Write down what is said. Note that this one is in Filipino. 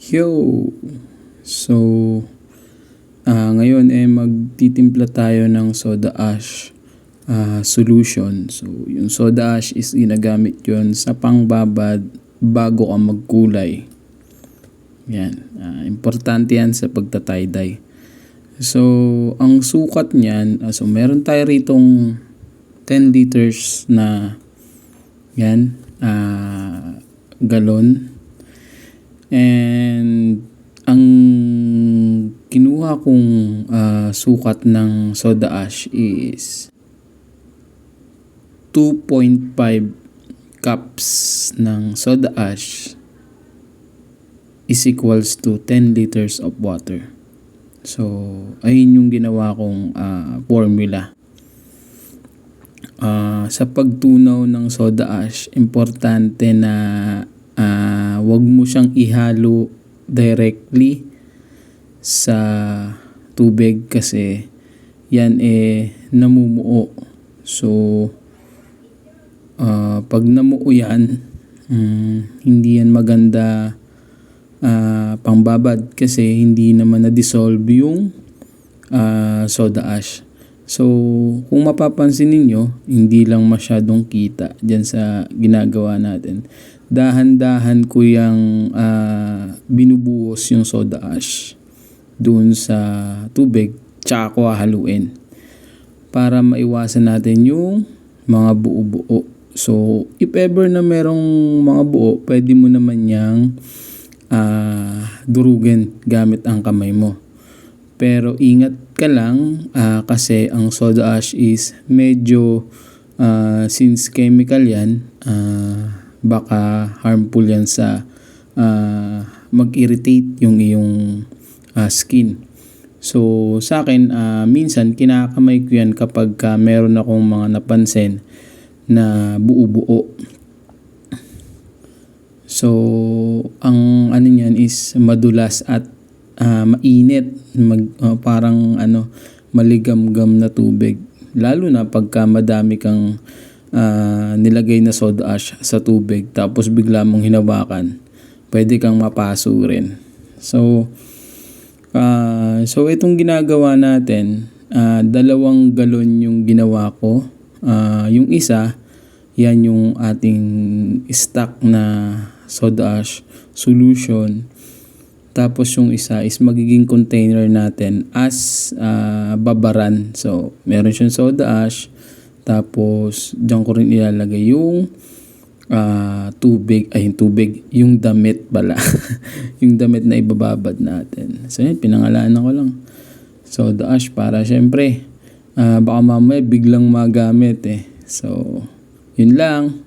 Yo! So, ngayon magtitimpla tayo ng soda ash solution. So, yung soda ash is ginagamit yon sa pangbabad bago ka magkulay. Yan. Importante yan sa pagta-tie-dye. So, ang sukat niyan, so meron tayo ritong 10 liters na yan, galon. And ang kinuha kong sukat ng soda ash is 2.5 cups ng soda ash is equals to 10 liters of water. So, ayun yung ginawa kong formula. Sa pagtunaw ng soda ash, importante na wag mo siyang ihalo directly sa tubig kasi yan namumuo. So, pag namuo yan, hindi yan maganda pangbabad kasi hindi naman na-dissolve yung soda ash. So, kung mapapansin ninyo, hindi lang masyadong kita dyan sa ginagawa natin. Dahan-dahan ko yung binubuhos yung soda ash doon sa tubig, tsaka ko haluin para maiwasan natin yung mga buo-buo. So, if ever na merong mga buo, pwede mo naman yang durugin gamit ang kamay mo. Pero ingat ka lang kasi ang soda ash is medyo since chemical yan, baka harmful yan sa mag-irritate yung iyong skin. So sa akin, minsan kinakamay ko yan kapag meron akong mga napansin na buo-buo. So ang ano niyan is madulas at mainit, parang maligam-gam na tubig. Lalo na pagka madami kang nilagay na soda ash sa tubig tapos bigla mong hinawakan, pwede kang mapaso rin. So itong ginagawa natin, 2 galon yung ginawa ko. Yung isa, yan yung ating stock na soda ash solution. Tapos yung isa is magiging container natin as babaran. So, meron siyang soda ash. Tapos, diyan ko rin ilalagay yung yung damit pala. Yung damit na ibababad natin. So, yan, pinangalanan ko lang. Soda ash para syempre, baka mamaya biglang magamit So, yun lang.